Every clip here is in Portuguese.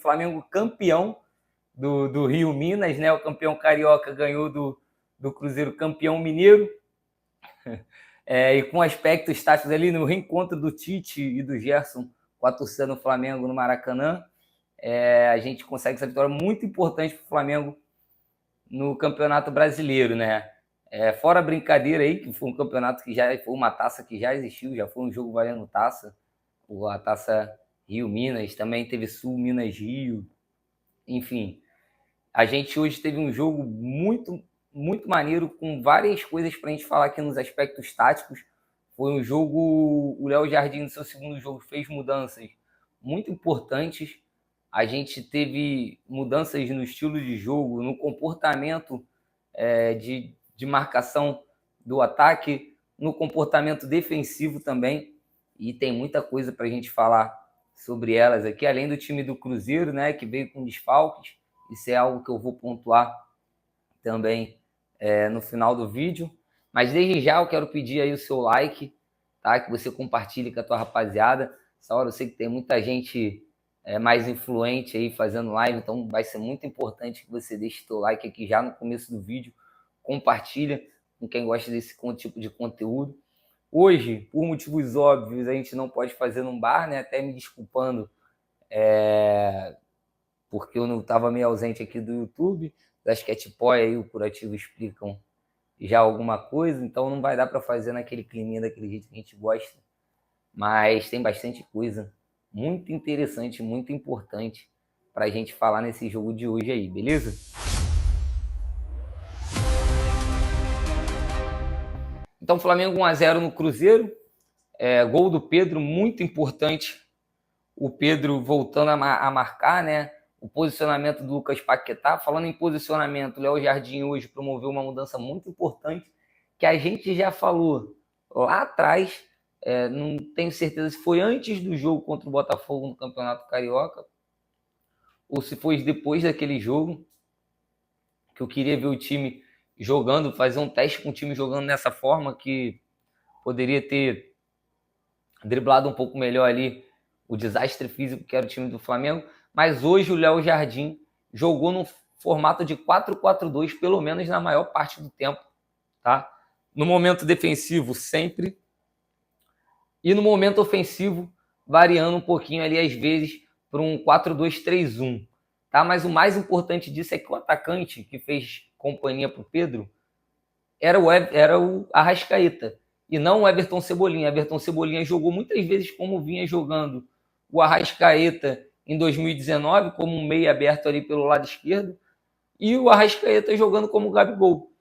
Flamengo campeão do Rio Minas, né? O campeão carioca ganhou do Cruzeiro campeão mineiro. E com aspectos táticos ali no reencontro do Tite e do Gerson com a torcida do Flamengo no Maracanã, a gente consegue essa vitória muito importante para o Flamengo no Campeonato Brasileiro, né? Fora a brincadeira aí, que foi um campeonato que já foi uma taça que já existiu, já foi um jogo valendo taça, a taça Rio Minas, também teve Sul Minas Rio, enfim. A gente hoje teve um jogo muito, muito maneiro, com várias coisas para a gente falar aqui nos aspectos táticos. Foi um jogo, o Léo Jardim no seu segundo jogo fez mudanças muito importantes. A gente teve mudanças no estilo de jogo, no comportamento de marcação do ataque, no comportamento defensivo também. E tem muita coisa para a gente falar sobre elas aqui, além do time do Cruzeiro, né, que veio com desfalques. Isso é algo que eu vou pontuar também no final do vídeo. Mas desde já eu quero pedir aí o seu like, tá? Que você compartilhe com a tua rapaziada. Essa hora eu sei que tem muita gente mais influente aí fazendo live, então vai ser muito importante que você deixe o teu like aqui já no começo do vídeo. Compartilha com quem gosta desse tipo de conteúdo. Hoje, por motivos óbvios, a gente não pode fazer num bar, né? Até me desculpando, porque eu não estava meio ausente aqui do YouTube. Das Catboy aí, o Curativo explicam já alguma coisa, então não vai dar para fazer naquele climinha, daquele jeito que a gente gosta. Mas tem bastante coisa muito interessante, muito importante para a gente falar nesse jogo de hoje aí, beleza? Então, Flamengo 1-0 no Cruzeiro. Gol do Pedro, muito importante. O Pedro voltando a marcar, né? O posicionamento do Lucas Paquetá. Falando em posicionamento, o Léo Jardim hoje promoveu uma mudança muito importante que a gente já falou lá atrás. Não tenho certeza se foi antes do jogo contra o Botafogo no Campeonato Carioca ou se foi depois daquele jogo, que eu queria ver o time jogando, fazer um teste com o time jogando nessa forma, que poderia ter driblado um pouco melhor ali o desastre físico que era o time do Flamengo. Mas hoje o Léo Jardim jogou no formato de 4-4-2, pelo menos na maior parte do tempo, tá? No momento defensivo, sempre. E no momento ofensivo, variando um pouquinho ali, às vezes, para um 4-2-3-1. Tá? Mas o mais importante disso é que o atacante que fez companhia para o Pedro era o Arrascaeta, e não o Everton Cebolinha. Everton Cebolinha jogou muitas vezes como vinha jogando o Arrascaeta em 2019, como um meio aberto ali pelo lado esquerdo, e o Arrascaeta jogando como Gabigol,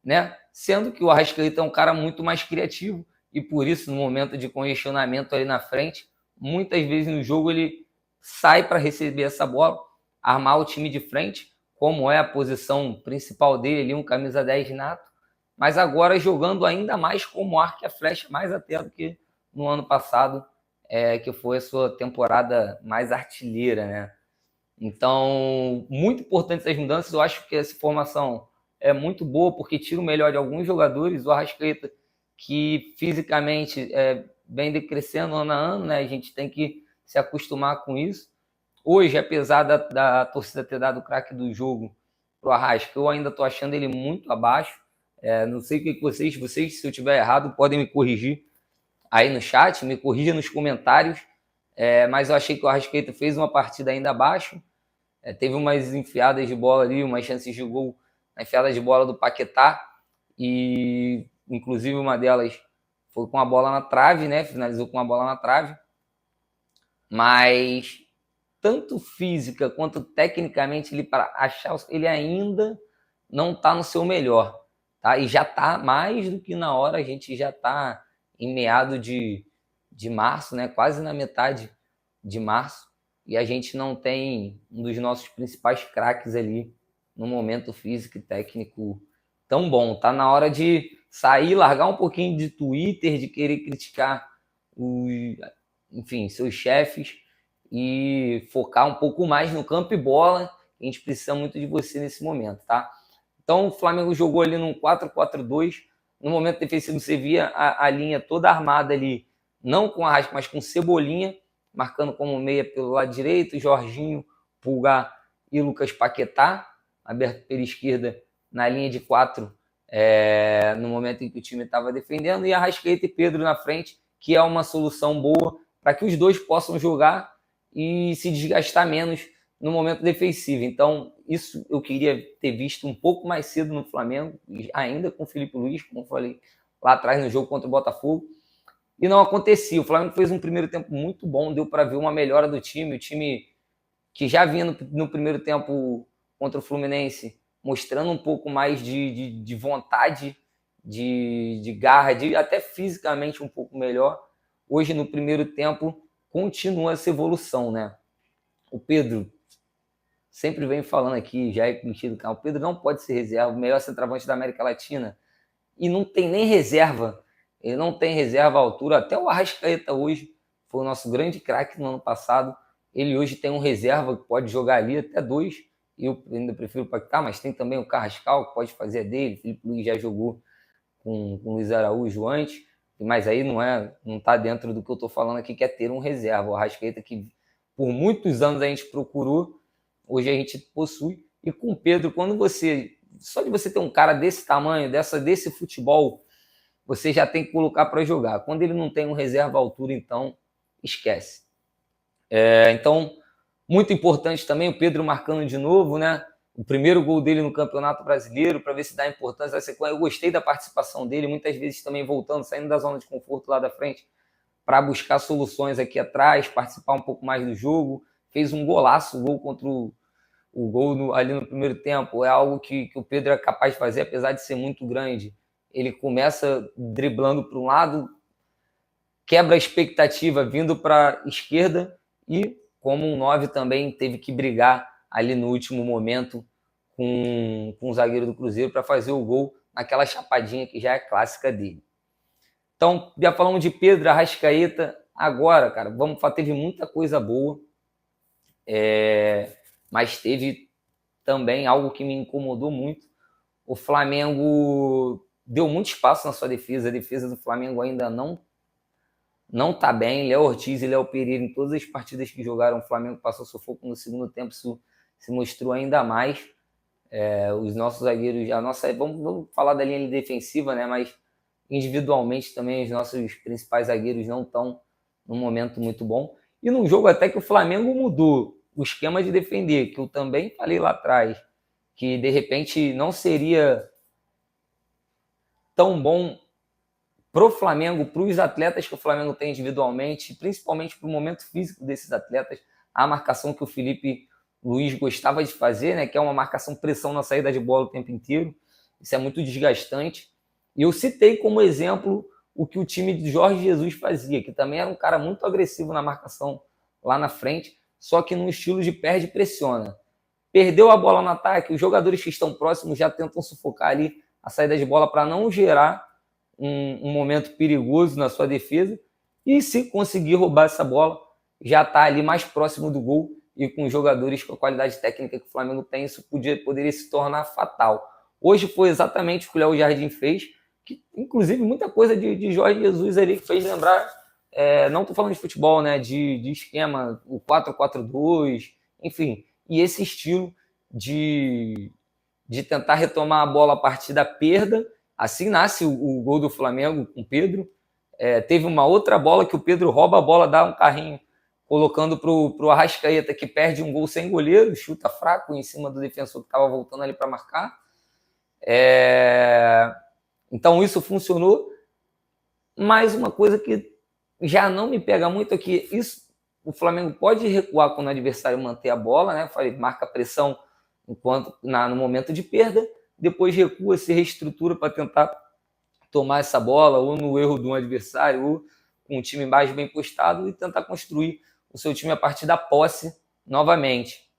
né? Sendo que o Arrascaeta é um cara muito mais criativo, e por isso, no momento de congestionamento ali na frente, muitas vezes no jogo ele sai para receber essa bola, armar o time de frente, como é a posição principal dele ali, um camisa 10 nato, mas agora jogando ainda mais como arco e a flecha, mais até do que no ano passado, que foi a sua temporada mais artilheira, né? Então, muito importante essas mudanças. Eu acho que essa formação é muito boa, porque tira o melhor de alguns jogadores. O Arrascaeta, que fisicamente vem decrescendo ano a ano, né? A gente tem que se acostumar com isso. Hoje, apesar da torcida ter dado o craque do jogo pro Arrasca, eu ainda estou achando ele muito abaixo. Não sei o que vocês, se eu estiver errado, podem me corrigir aí no chat, me corrija nos comentários. Mas eu achei que o Arrascaeta fez uma partida ainda abaixo. Teve umas enfiadas de bola ali, umas chances de gol na enfiada de bola do Paquetá, e inclusive uma delas foi com a bola na trave, né? Finalizou com a bola na trave. Mas tanto física quanto tecnicamente, ele ainda não está no seu melhor, tá? E já está mais do que na hora. A gente já está em meado de março, né? Quase na metade de março, e a gente não tem um dos nossos principais craques ali no momento físico e técnico tão bom. Tá na hora de sair, largar um pouquinho de Twitter, de querer criticar seus chefes, e focar um pouco mais no campo e bola. A gente precisa muito de você nesse momento, tá? Então o Flamengo jogou ali num 4-4-2. No momento defensivo você via a linha toda armada ali, não com Arrasca, mas com Cebolinha, marcando como meia pelo lado direito, Jorginho Pulgar e Lucas Paquetá, aberto pela esquerda na linha de 4, no momento em que o time estava defendendo, e Arrascaeta e Pedro na frente, que é uma solução boa para que os dois possam jogar e se desgastar menos no momento defensivo. Então, isso eu queria ter visto um pouco mais cedo no Flamengo, ainda com o Felipe Luiz, como eu falei lá atrás no jogo contra o Botafogo, e não acontecia. O Flamengo fez um primeiro tempo muito bom, deu para ver uma melhora do time, o time que já vinha no primeiro tempo contra o Fluminense, mostrando um pouco mais de vontade, de garra, até fisicamente um pouco melhor. Hoje, no primeiro tempo, continua essa evolução, né? O Pedro sempre vem falando aqui, já é conhecido, o Pedro não pode ser reserva, o melhor centroavante da América Latina, e não tem nem reserva. Ele não tem reserva à altura. Até o Arrascaeta hoje foi o nosso grande craque no ano passado. Ele hoje tem um reserva que pode jogar ali, até 2. Eu ainda prefiro o Paquetá, mas tem também o Carrascal, que pode fazer dele. O Felipe Luiz já jogou com o Luiz Araújo antes, mas aí não está dentro do que eu estou falando aqui, que é ter um reserva. O Arrascaeta, que por muitos anos a gente procurou, hoje a gente possui. E com o Pedro, só de você ter um cara desse tamanho, desse futebol, você já tem que colocar para jogar. Quando ele não tem um reserva à altura, então esquece. Então, muito importante também o Pedro marcando de novo, né? O primeiro gol dele no Campeonato Brasileiro, para ver se dá importância da sequência. Eu gostei da participação dele, muitas vezes também voltando, saindo da zona de conforto lá da frente, para buscar soluções aqui atrás, participar um pouco mais do jogo. Fez um golaço, o gol contra o gol ali no primeiro tempo. É algo que o Pedro é capaz de fazer, apesar de ser muito grande. Ele começa driblando para um lado, quebra a expectativa vindo para a esquerda e, como um 9, também teve que brigar ali no último momento com o zagueiro do Cruzeiro para fazer o gol naquela chapadinha que já é clássica dele. Então, já falamos de Pedro, Arrascaeta. Agora, cara, teve muita coisa boa, mas teve também algo que me incomodou muito. O Flamengo deu muito espaço na sua defesa. A defesa do Flamengo ainda não tá bem. Léo Ortiz e Léo Pereira, em todas as partidas que jogaram, o Flamengo passou sufoco no segundo tempo. Isso se mostrou ainda mais. Os nossos zagueiros, vamos falar da linha defensiva, né? Mas individualmente também os nossos principais zagueiros não estão num momento muito bom. E num jogo até que o Flamengo mudou o esquema de defender, que eu também falei lá atrás, que de repente não seria tão bom pro Flamengo, para os atletas que o Flamengo tem individualmente, principalmente para o momento físico desses atletas, a marcação que o Felipe Luiz gostava de fazer, né, que é uma marcação pressão na saída de bola o tempo inteiro. Isso é muito desgastante. E eu citei como exemplo o que o time de Jorge Jesus fazia, que também era um cara muito agressivo na marcação lá na frente, só que num estilo de perde e pressiona. Perdeu a bola no ataque, os jogadores que estão próximos já tentam sufocar ali a saída de bola para não gerar um momento perigoso na sua defesa, e se conseguir roubar essa bola, já está ali mais próximo do gol, e com os jogadores com a qualidade técnica que o Flamengo tem, isso poderia se tornar fatal. Hoje foi exatamente o que o Léo Jardim fez, que inclusive muita coisa de Jorge Jesus ali que fez lembrar, não estou falando de futebol, né, de esquema, o 4-4-2, enfim, e esse estilo de tentar retomar a bola a partir da perda. Assim nasce o gol do Flamengo com o Pedro. Teve uma outra bola que o Pedro rouba a bola, dá um carrinho, colocando para o Arrascaeta, que perde um gol sem goleiro, chuta fraco em cima do defensor que estava voltando ali para marcar. Então isso funcionou. Mas uma coisa que já não me pega muito é que o Flamengo pode recuar quando o adversário manter a bola, né? Marca pressão no momento de perda, depois recua, se reestrutura para tentar tomar essa bola, ou no erro de um adversário, ou com um time mais bem postado, e tentar construir o seu time a partir da posse novamente.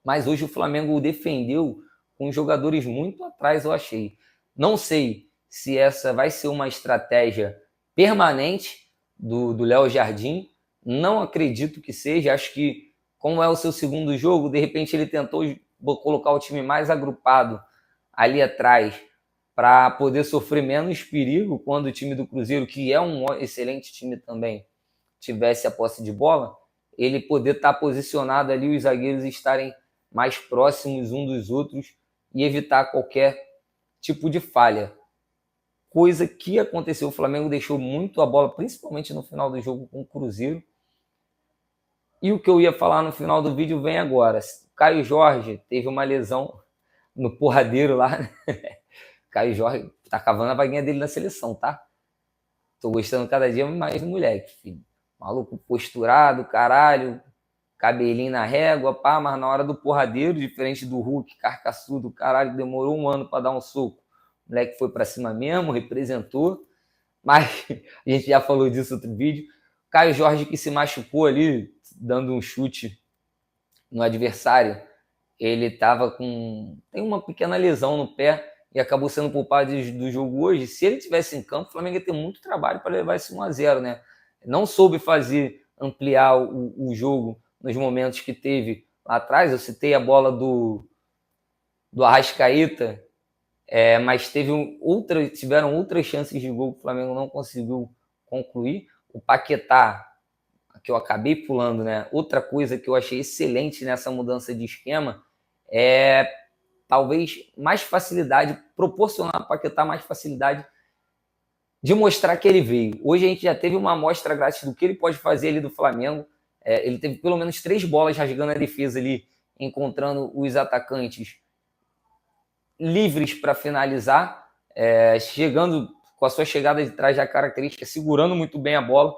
Mas hoje o Flamengo defendeu com jogadores muito atrás, eu achei. Não sei se essa vai ser uma estratégia permanente do Léo Jardim, não acredito que seja. Acho que, como é o seu segundo jogo, de repente ele tentou colocar o time mais agrupado ali atrás para poder sofrer menos perigo quando o time do Cruzeiro, que é um excelente time também, tivesse a posse de bola. ele poder estar posicionado ali, os zagueiros estarem mais próximos uns dos outros e evitar qualquer tipo de falha. Coisa que aconteceu, o Flamengo deixou muito a bola, principalmente no final do jogo com o Cruzeiro. E o que eu ia falar no final do vídeo vem agora. O Caio Jorge teve uma lesão no porradeiro lá, né? Caio Jorge tá cavando a vaguinha dele na seleção, tá? Tô gostando cada dia mais do moleque, filho. Maluco posturado, caralho, cabelinho na régua, pá, mas na hora do porradeiro, diferente do Hulk, carcaçudo, caralho, demorou um ano para dar um soco. O moleque foi para cima mesmo, representou, mas a gente já falou disso no outro vídeo. Caio Jorge que se machucou ali, dando um chute no adversário, ele tava tem uma pequena lesão no pé e acabou sendo poupado do jogo hoje. Se ele tivesse em campo, o Flamengo ia ter muito trabalho para levar esse 1-0, né? Não soube ampliar o jogo nos momentos que teve lá atrás. Eu citei a bola do Arrascaeta, mas tiveram outras chances de gol que o Flamengo não conseguiu concluir. O Paquetá, que eu acabei pulando, né? Outra coisa que eu achei excelente nessa mudança de esquema é talvez mais facilidade, proporcionar ao Paquetá mais facilidade de mostrar que ele veio. Hoje a gente já teve uma amostra grátis do que ele pode fazer ali do Flamengo. Ele teve pelo menos 3 bolas rasgando a defesa ali, encontrando os atacantes livres para finalizar, chegando com a sua chegada de trás já característica, segurando muito bem a bola.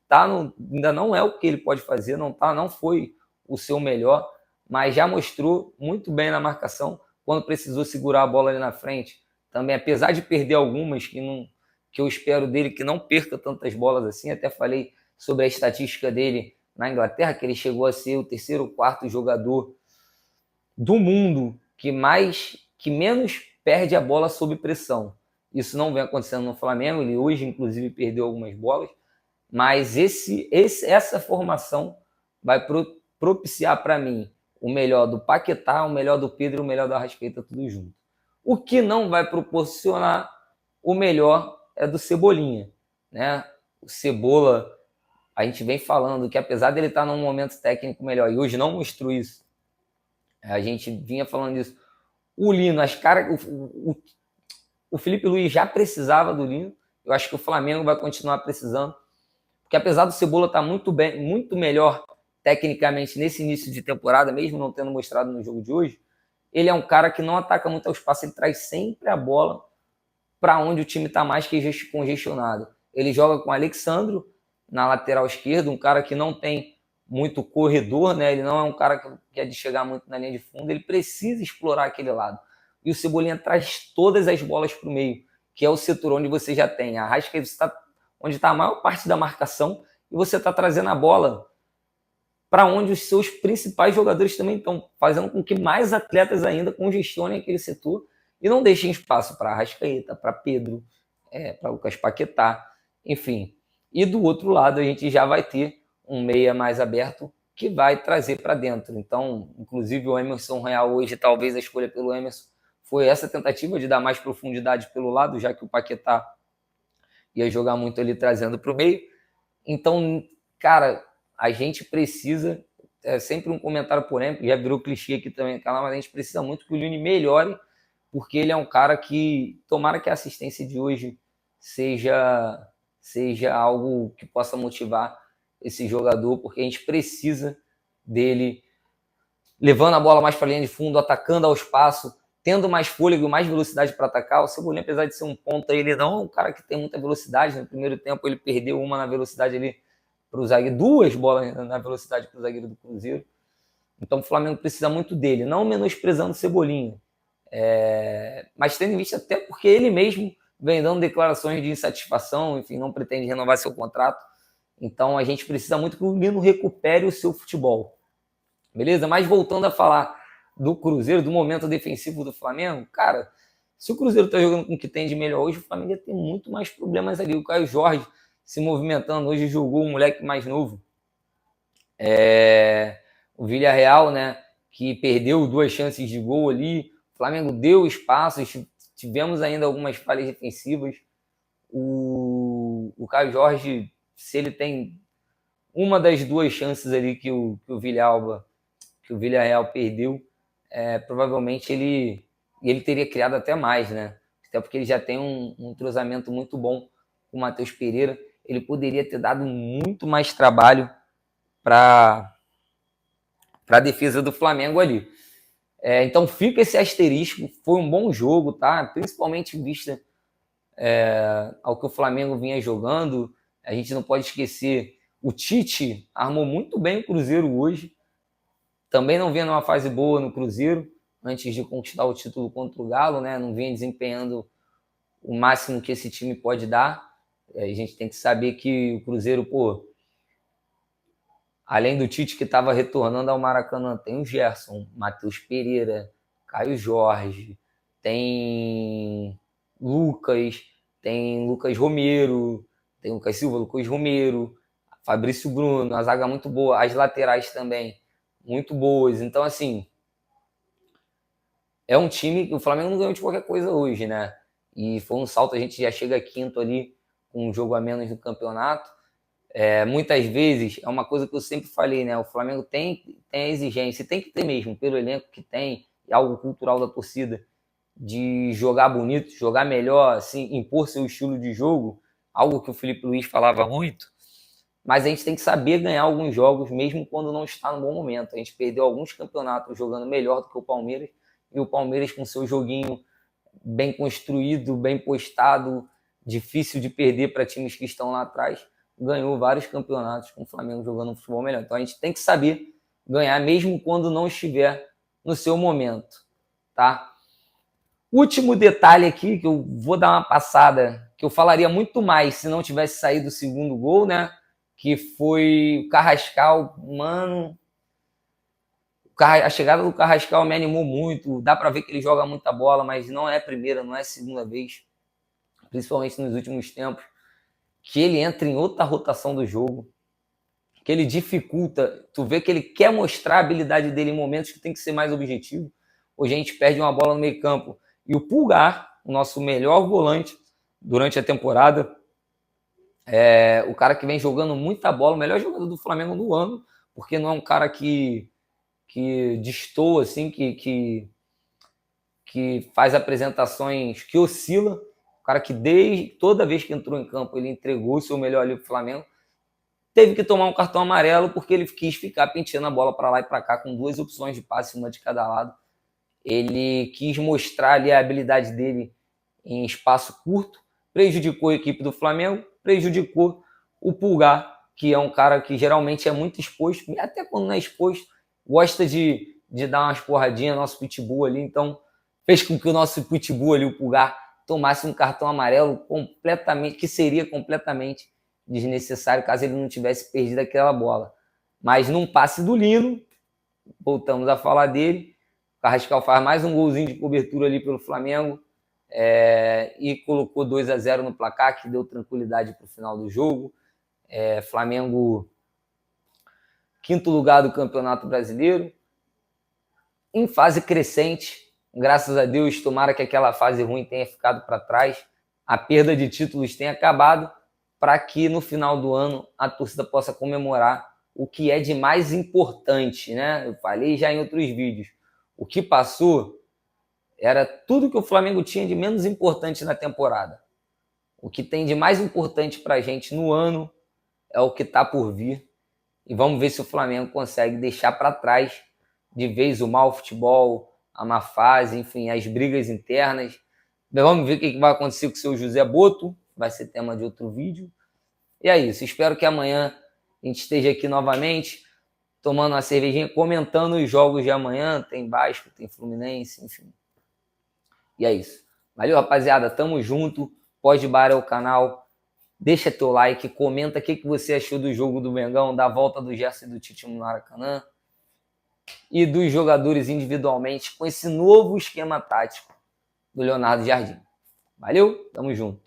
Ainda não é o que ele pode fazer, não foi o seu melhor, mas já mostrou muito bem na marcação quando precisou segurar a bola ali na frente. Também, apesar de perder algumas que eu espero dele que não perca tantas bolas assim, até falei sobre a estatística dele na Inglaterra, que ele chegou a ser o 3º ou 4º jogador do mundo que menos perde a bola sob pressão. Isso não vem acontecendo no Flamengo, ele hoje inclusive perdeu algumas bolas, mas essa formação vai propiciar para mim o melhor do Paquetá, o melhor do Pedro e o melhor do Arrascaeta, tudo junto. O que não vai proporcionar o melhor é do Cebolinha, né? O Cebola, a gente vem falando que apesar dele estar num momento técnico melhor, e hoje não mostrou isso, a gente vinha falando isso, o Lino, o Felipe Luiz já precisava do Lino, eu acho que o Flamengo vai continuar precisando, porque apesar do Cebola estar muito bem, muito melhor tecnicamente nesse início de temporada, mesmo não tendo mostrado no jogo de hoje, ele é um cara que não ataca muito ao espaço, ele traz sempre a bola para onde o time está mais que congestionado. Ele joga com o Alexandro na lateral esquerda, um cara que não tem muito corredor, né? Ele não é um cara que é de chegar muito na linha de fundo, ele precisa explorar aquele lado. E o Cebolinha traz todas as bolas para o meio, que é o setor onde você já tem a Arrascaeta, onde está a maior parte da marcação, e você está trazendo a bola para onde os seus principais jogadores também estão, fazendo com que mais atletas ainda congestionem aquele setor e não deixem espaço para Arrascaeta, para Pedro, para Lucas Paquetá, enfim. E do outro lado a gente já vai ter um meia mais aberto que vai trazer para dentro. Então, inclusive o Emerson Royal hoje, talvez a escolha pelo Emerson foi essa tentativa de dar mais profundidade pelo lado, já que o Paquetá ia jogar muito ali trazendo para o meio. Então, cara, a gente precisa, sempre um comentário polêmico, já virou clichê aqui também, mas a gente precisa muito que o Lino melhore, porque ele é um cara que, tomara que a assistência de hoje seja algo que possa motivar esse jogador, porque a gente precisa dele levando a bola mais para a linha de fundo, atacando ao espaço, tendo mais fôlego, mais velocidade para atacar. O Cebolinha, apesar de ser um ponta, ele não é um cara que tem muita velocidade. No primeiro tempo ele perdeu uma na velocidade ali para o zagueiro, 2 bolas na velocidade para o zagueiro do Cruzeiro. Então o Flamengo precisa muito dele, não menosprezando o Cebolinha. Mas tendo em vista até porque ele mesmo vem dando declarações de insatisfação, enfim, não pretende renovar seu contrato. Então a gente precisa muito que o Lino recupere o seu futebol. Beleza? Mas voltando a falar do Cruzeiro, do momento defensivo do Flamengo, cara, se o Cruzeiro está jogando com o que tem de melhor hoje, o Flamengo ia ter muito mais problemas ali. O Caio Jorge se movimentando, hoje jogou um moleque mais novo, o Villarreal, né, que perdeu 2 chances de gol ali, o Flamengo deu espaços, tivemos ainda algumas falhas defensivas, o Caio Jorge, se ele tem uma das duas chances ali que o Villarreal perdeu, provavelmente ele teria criado até mais, né? Até porque ele já tem um entrosamento muito bom com o Matheus Pereira. Ele poderia ter dado muito mais trabalho para a defesa do Flamengo ali. Então fica esse asterisco. Foi um bom jogo, tá? Principalmente em vista ao que o Flamengo vinha jogando. A gente não pode esquecer, o Tite armou muito bem o Cruzeiro hoje. Também não vinha numa fase boa no Cruzeiro, antes de conquistar o título contra o Galo, né? Não vinha desempenhando o máximo que esse time pode dar. A gente tem que saber que o Cruzeiro, além do Tite que estava retornando ao Maracanã, tem o Gerson, Matheus Pereira, Caio Jorge, tem Lucas Romero, tem Lucas Silva, Lucas Romero, Fabrício Bruno, a zaga muito boa, as laterais também muito boas. Então, assim, é um time que o Flamengo não ganhou de qualquer coisa hoje, né? E foi um salto, a gente já chega quinto ali com um jogo a menos no campeonato. Muitas vezes, é uma coisa que eu sempre falei, né? O Flamengo tem a exigência, tem que ter mesmo, pelo elenco que tem, e algo cultural da torcida, de jogar bonito, jogar melhor, assim, impor seu estilo de jogo, algo que o Felipe Luiz falava muito. Mas a gente tem que saber ganhar alguns jogos, mesmo quando não está no bom momento. A gente perdeu alguns campeonatos jogando melhor do que o Palmeiras, e o Palmeiras com seu joguinho bem construído, bem postado, difícil de perder para times que estão lá atrás, ganhou vários campeonatos com o Flamengo jogando um futebol melhor. Então a gente tem que saber ganhar mesmo quando não estiver no seu momento, tá? Último detalhe aqui, que eu vou dar uma passada, que eu falaria muito mais se não tivesse saído o segundo gol, né? Que foi o Carrascal, mano. A chegada do Carrascal me animou muito. Dá para ver que ele joga muita bola, mas não é a primeira, não é a segunda vez, principalmente nos últimos tempos, que ele entra em outra rotação do jogo, que ele dificulta. Tu vê que ele quer mostrar a habilidade dele em momentos que tem que ser mais objetivo. Hoje a gente perde uma bola no meio campo e o Pulgar, o nosso melhor volante durante a temporada, o cara que vem jogando muita bola, o melhor jogador do Flamengo no ano, porque não é um cara que destoa, assim, que faz apresentações que oscila. O cara que toda vez que entrou em campo ele entregou o seu melhor ali pro Flamengo. Teve que tomar um cartão amarelo porque ele quis ficar penteando a bola para lá e para cá com duas opções de passe, uma de cada lado. Ele quis mostrar ali a habilidade dele em espaço curto, prejudicou a equipe do Flamengo, prejudicou o Pulgar, que é um cara que geralmente é muito exposto, e até quando não é exposto, gosta de dar umas porradinhas, nosso pitbull ali, então fez com que o nosso pitbull ali, o Pulgar, tomasse um cartão amarelo completamente, que seria completamente desnecessário caso ele não tivesse perdido aquela bola. Mas num passe do Lino, voltamos a falar dele, o Carrascal faz mais um golzinho de cobertura ali pelo Flamengo, e colocou 2-0 no placar, que deu tranquilidade para o final do jogo. Flamengo, quinto lugar do Campeonato Brasileiro, em fase crescente, graças a Deus, tomara que aquela fase ruim tenha ficado para trás, a perda de títulos tenha acabado, para que no final do ano a torcida possa comemorar o que é de mais importante, né? Eu falei já em outros vídeos, o que passou era tudo que o Flamengo tinha de menos importante na temporada. O que tem de mais importante para a gente no ano é o que está por vir. E vamos ver se o Flamengo consegue deixar para trás de vez o mau futebol, a má fase, enfim, as brigas internas. Vamos ver o que vai acontecer com o seu José Boto. Vai ser tema de outro vídeo. E é isso. Espero que amanhã a gente esteja aqui novamente, tomando uma cervejinha, comentando os jogos de amanhã. Tem Vasco, tem Fluminense, enfim. E é isso. Valeu, rapaziada. Tamo junto. Pode bar o canal. Deixa teu like. Comenta o que você achou do jogo do Mengão, da volta do Gerson e do Tite no Maracanã. E dos jogadores individualmente com esse novo esquema tático do Leonardo Jardim. Valeu? Tamo junto.